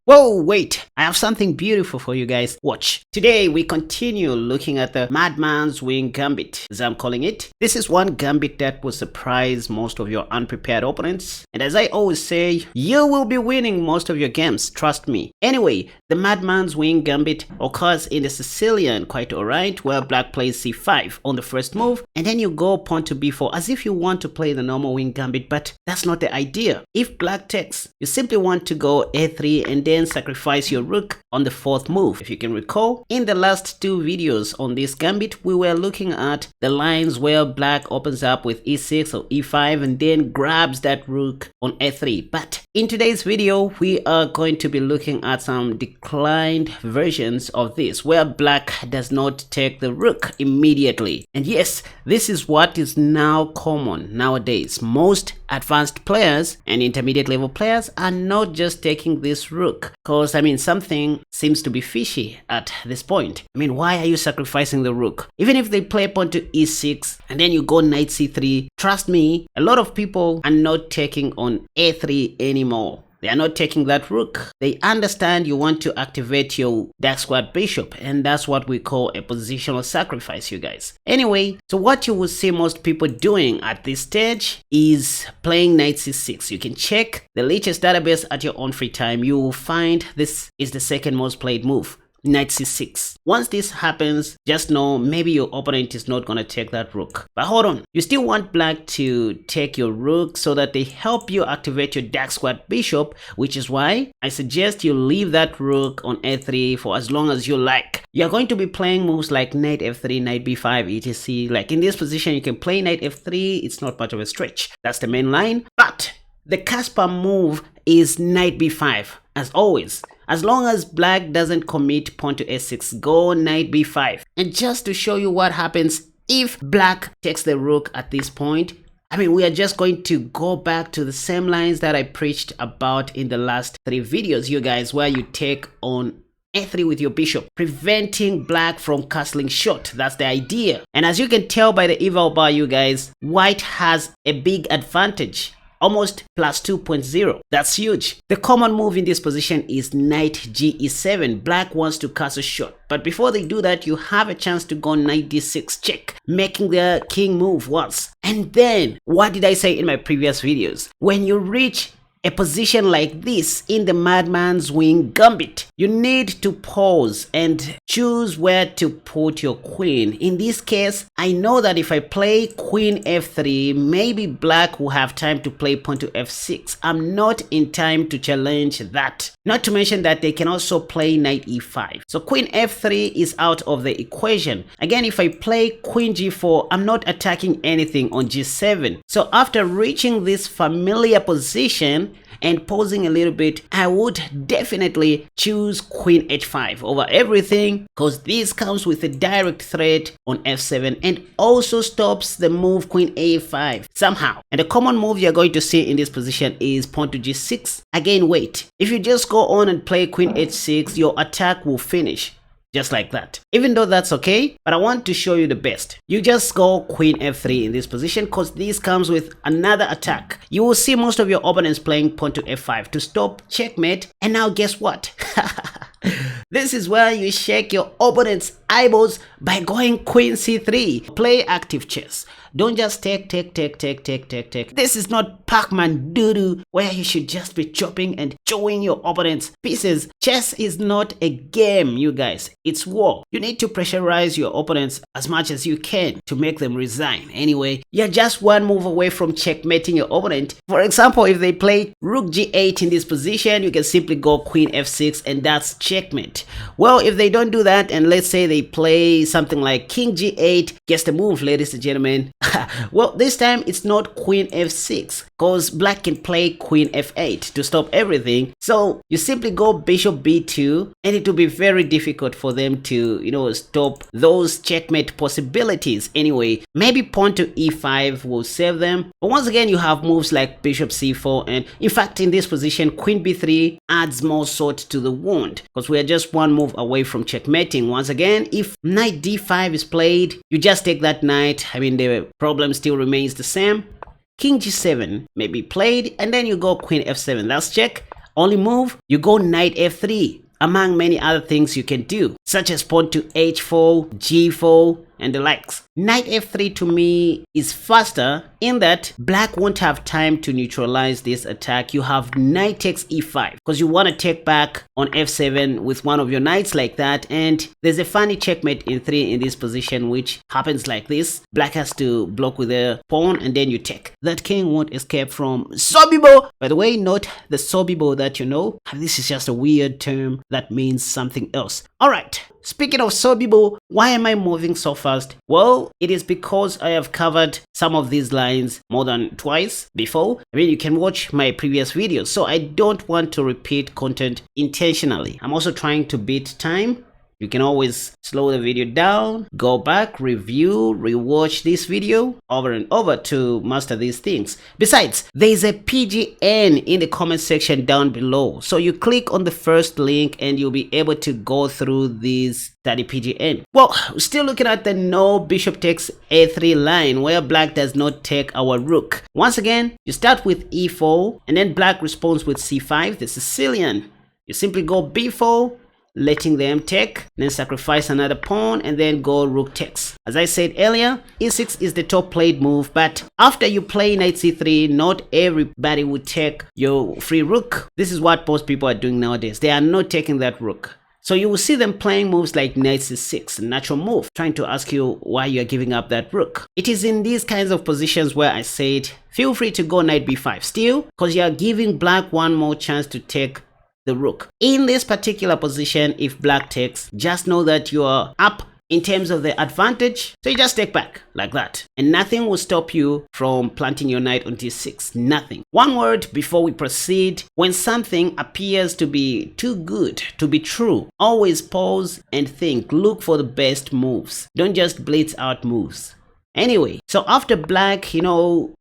Whoa, wait, I have something beautiful for you guys. Watch. Today we continue looking at the Madman's Wing Gambit, as I'm calling it. This is one gambit that will surprise most of your unprepared opponents. And as I always say, you will be winning most of your games, trust me. Anyway, the Madman's Wing Gambit occurs in the Sicilian, quite alright, where black plays c5 on the first move, and then you go pawn to b4 as if you want to play the normal wing gambit, but that's not the idea. If black takes, you simply want to go a3 and then sacrifice your rook on the fourth move. If you can recall, in the last two videos on this gambit, we were looking at the lines where black opens up with e6 or e5 and then grabs that rook on a3. But in today's video, we are going to be looking at some declined versions of this, where black does not take the rook immediately. And yes, this is what is now common nowadays. Most advanced players and intermediate level players are not just taking this rook, because something seems to be fishy at this point. Why are you sacrificing the rook? Even if they play pawn to e6 and then you go knight c3, trust me, a lot of people are not taking on a3 anymore. They are not taking that rook. They understand you want to activate your dark squad bishop, and that's what we call a positional sacrifice, you guys. Anyway, so what you will see most people doing at this stage is playing knight c6. You can check the latest database at your own free time. You will find this is the second most played move. Knight c6. Once this happens, just know maybe your opponent is not going to take that rook. But hold on, you still want black to take your rook so that they help you activate your dark squad bishop, which is why I suggest you leave that rook on a3 for as long as you like. You're going to be playing moves like knight f3, knight b5, etc. Like in this position, you can play knight f3. It's not much of a stretch. That's the main line. But the Kaspa move is knight b5, as always. As long as black doesn't commit pawn to a6, go knight b5. And just to show you what happens if black takes the rook at this point, we are just going to go back to the same lines that I preached about in the last three videos, you guys, where you take on a3 with your bishop, preventing black from castling short. That's the idea. And as you can tell by the eval bar, you guys, white has a big advantage. Almost plus 2.0. That's huge. The common move in this position is knight ge7. Black wants to castle short. But before they do that, you have a chance to go knight d6 check, making the king move once. And then, what did I say in my previous videos? When you reach a position like this in the Madman's Wing Gambit, you need to pause and choose where to put your queen. In this case, I know that if I play queen f3, maybe black will have time to play pawn to f6. I'm not in time to challenge that. Not to mention that they can also play knight e5. So queen f3 is out of the equation. Again, if I play queen g4, I'm not attacking anything on g7. So after reaching this familiar position and pausing a little bit, I would definitely choose queen h5 over everything, because this comes with a direct threat on f7 and also stops the move queen a5 somehow. And the common move you're going to see in this position is pawn to g6. Again, wait. If you just go on and play queen h6, your attack will finish. Just like that. Even though that's okay, but I want to show you the best. You just go queen f3 in this position, because this comes with another attack. You will see most of your opponents playing pawn to f5 to stop checkmate. And now guess what? This is where you shake your opponent's eyeballs by going queen c3. Play active chess. Don't just take. This is not Pac-Man doo-doo where you should just be chopping and chewing your opponent's pieces. Chess is not a game, you guys. It's war. You need to pressurize your opponents as much as you can to make them resign. Anyway, you're just one move away from checkmating your opponent. For example, if they play rook g8 in this position, you can simply go queen f6 and that's checkmate. Well, if they don't do that, and let's say they play something like king g8, guess the move, ladies and gentlemen. Well, this time it's not queen f6, because black can play queen f8 to stop everything. So you simply go bishop b2, and it will be very difficult for them to, stop those checkmate possibilities. Anyway, maybe pawn to e5 will save them. But once again, you have moves like bishop c4, and in fact, in this position, queen b3 adds more salt to the wound, because we are just one move away from checkmating. Once again, if knight d5 is played, you just take that knight. The problem still remains the same. King g7 may be played, and then you go queen f7. That's check. only move, you go knight f3, among many other things you can do, such as pawn to h4, g4, and the likes. Knight f3 to me is faster in that black won't have time to neutralize this attack. You have knight takes e5 because you want to take back on f7 with one of your knights like that, and there's a funny checkmate in 3 in this position which happens like this. Black has to block with a pawn and then you take. That king won't escape from Sobibo. By the way, not the Sobibo that you know. This is just a weird term that means something else. Alright, speaking of Sobibo, why am I moving so fast? Well, it is because I have covered some of these lines more than twice before. I mean, you can watch my previous videos, so I don't want to repeat content intentionally. I'm also trying to beat time. You can always slow the video down, go back, review, rewatch this video over and over to master these things. Besides, there is a PGN in the comment section down below. So you click on the first link and you'll be able to go through these study PGN. Well, still looking at the no bishop takes a3 line where black does not take our rook. Once again, you start with e4 and then black responds with c5, the Sicilian. You simply go b4, letting them take, then sacrifice another pawn and then go rook takes. As I said earlier, e6 is the top played move, but after you play knight c3, not everybody would take your free rook. This is what most people are doing nowadays. They are not taking that rook. So you will see them playing moves like knight c6, a natural move, trying to ask you why you are giving up that rook. It is in these kinds of positions where I said, feel free to go knight b5 still, because you are giving black one more chance to take the rook. In this particular position, if black takes, just know that you are up in terms of the advantage, so you just take back like that and nothing will stop you from planting your knight on d6. Nothing. One word before we proceed: when something appears to be too good to be true, always pause and think. Look for the best moves, don't just blitz out moves. Anyway, so after black,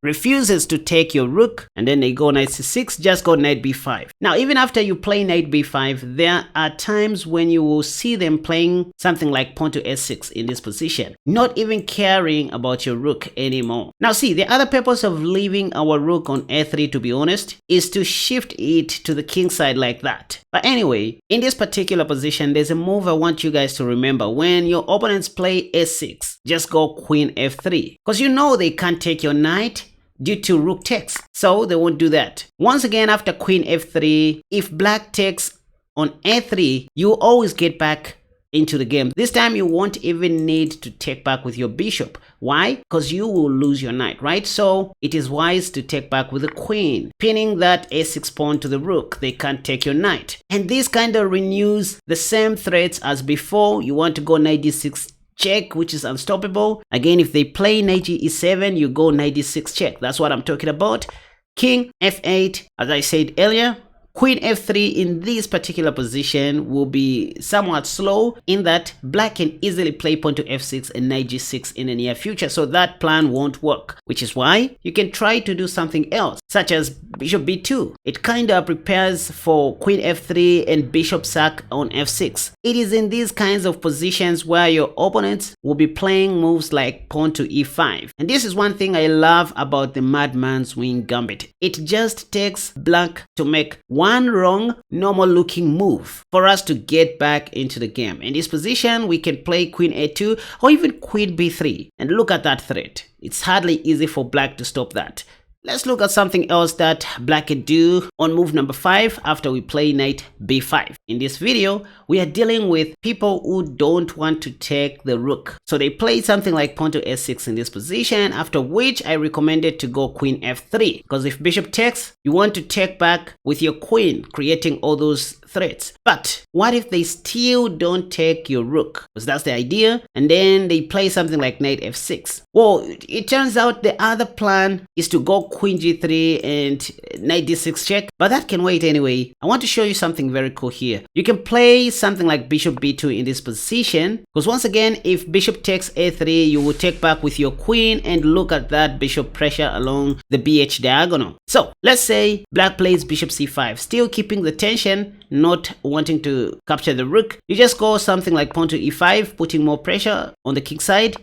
refuses to take your rook and then they go knight c6, just go knight b5. Now, even after you play knight b5, there are times when you will see them playing something like pawn to s6 in this position, not even caring about your rook anymore. Now see, the other purpose of leaving our rook on a3, to be honest, is to shift it to the king side like that. But anyway, in this particular position, there's a move I want you guys to remember. When your opponents play a6, just go queen f3, because they can't take your knight due to rook takes, so they won't do that. Once again, after queen f3, if black takes on a3, you always get back into the game. This time you won't even need to take back with your bishop. Why? Because you will lose your knight, right? So it is wise to take back with the queen, pinning that a6 pawn to the rook. They can't take your knight, and this kind of renews the same threats as before. You want to go knight d6 check, which is unstoppable. Again, if they play knight e7, you go knight d6 check. That's what I'm talking about. King f8, as I said earlier. Queen f3 in this particular position will be somewhat slow in that black can easily play pawn to f6 and knight g6 in the near future, so that plan won't work, which is why you can try to do something else, such as bishop b2. It kind of prepares for queen f3 and bishop sack on f6. It is in these kinds of positions where your opponents will be playing moves like pawn to e5, and this is one thing I love about the Madman's Wing Gambit. It just takes black to make one wrong, normal looking move for us to get back into the game. In this position, we can play queen a2 or even queen b3, and look at that threat. It's hardly easy for black to stop that. Let's look at something else that black can do on move number 5 after we play knight b5. In this video, we are dealing with people who don't want to take the rook. So they play something like pawn to s6 in this position, after which I recommended to go queen f3. Because if bishop takes, you want to take back with your queen, creating all those threats. But what if they still don't take your rook? Because that's the idea. And then they play something like knight f6. Well, it turns out the other plan is to go queen g3 and knight d6 check, but that can wait anyway. I want to show you something very cool here. You can play something like bishop b2 in this position, because once again, if bishop takes a3, you will take back with your queen, and look at that bishop pressure along the bh diagonal. So let's say black plays bishop c5, still keeping the tension, not wanting to capture the rook. You just go something like pawn to e5, putting more pressure on the king side.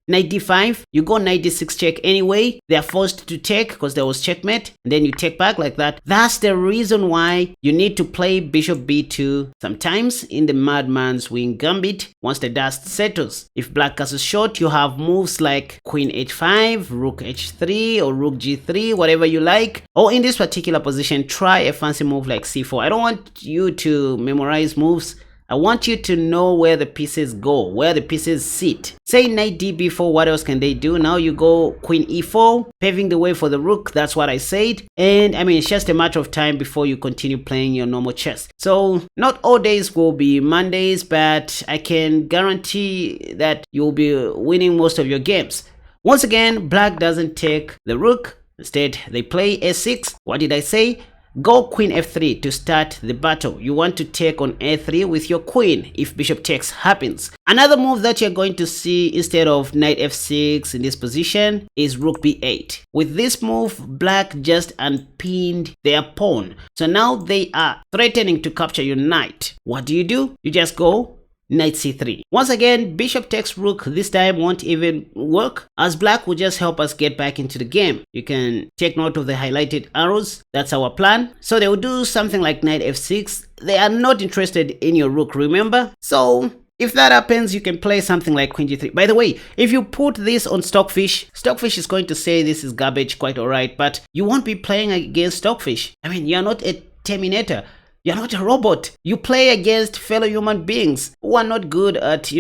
Knight d5, you go knight d6 check anyway. They are forced to take because there was checkmate, and then you take back like that. That's the reason why you need to play bishop b2 sometimes in the madman's wing gambit once the dust settles. If black castles short, you have moves like queen h5, rook h3, or rook g3, whatever you like. Or in this particular position, try a fancy move like c4. I don't want you to memorize moves. I want you to know where the pieces go, where the pieces sit. Say knight db4, what else can they do? Now you go queen e4, paving the way for the rook. That's what I said. And I mean, it's just a matter of time before you continue playing your normal chess. So not all days will be Mondays, but I can guarantee that you'll be winning most of your games. Once again, black doesn't take the rook. Instead, they play a6. What did I say? Go queen f3 to start the battle. You want to take on a3 with your queen if bishop takes happens. Another move that you're going to see instead of knight f6 in this position is rook b8. With this move, black just unpinned their pawn. So now they are threatening to capture your knight. What do? You just go knight c3. Once again, bishop takes rook this time won't even work, as black will just help us get back into the game. You can take note of the highlighted arrows. That's our plan. So they will do something like knight f6. They are not interested in your rook, remember? So if that happens, you can play something like queen g3. By the way, if you put this on Stockfish, Stockfish is going to say this is garbage, quite alright, but you won't be playing against Stockfish. I mean, you're not a Terminator. You're not a robot. You play against fellow human beings who are not good at,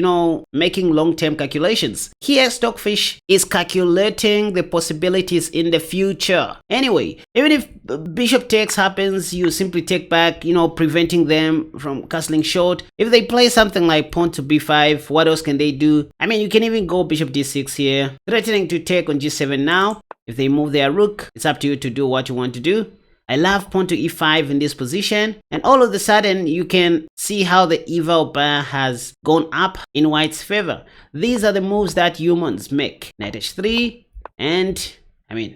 making long-term calculations. Here, Stockfish is calculating the possibilities in the future. Anyway, even if bishop takes happens, you simply take back, preventing them from castling short. If they play something like pawn to b5, what else can they do? I mean, you can even go bishop d6 here, threatening to take on g7 now. If they move their rook, it's up to you to do what you want to do. I love pawn to e5 in this position, and all of a sudden you can see how the eval bar has gone up in white's favor. These are the moves that humans make. Knight h3, and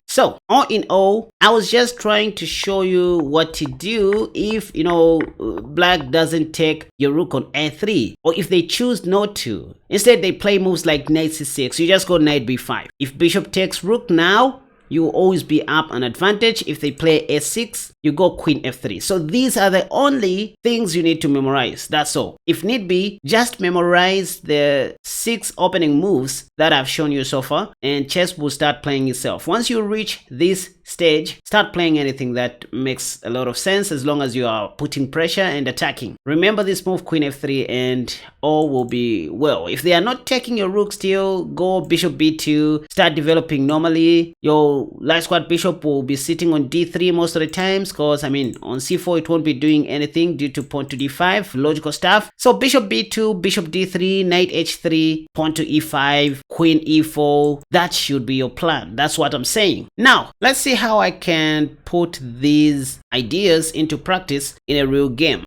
so all in all, I was just trying to show you what to do if black doesn't take your rook on a3, or if they choose not to. Instead, they play moves like knight c6. You just go knight b5. If bishop takes rook now, you will always be up an advantage. If they play a6, you go queen f3. So these are the only things you need to memorize. That's all. If need be, just memorize the 6 opening moves that I've shown you so far, and chess will start playing itself. Once you reach this stage, start playing anything that makes a lot of sense, as long as you are putting pressure and attacking. Remember this move, queen f3, and all will be well. If they are not taking your rook still, go bishop b2, start developing normally. Your light squad bishop will be sitting on d3 most of the times, because on c4 it won't be doing anything due to pawn to d5, logical stuff. So bishop b2, bishop d3, knight h3, pawn to e5, queen e4. That should be your plan. That's what I'm saying. Now let's see how I can put these ideas into practice in a real game.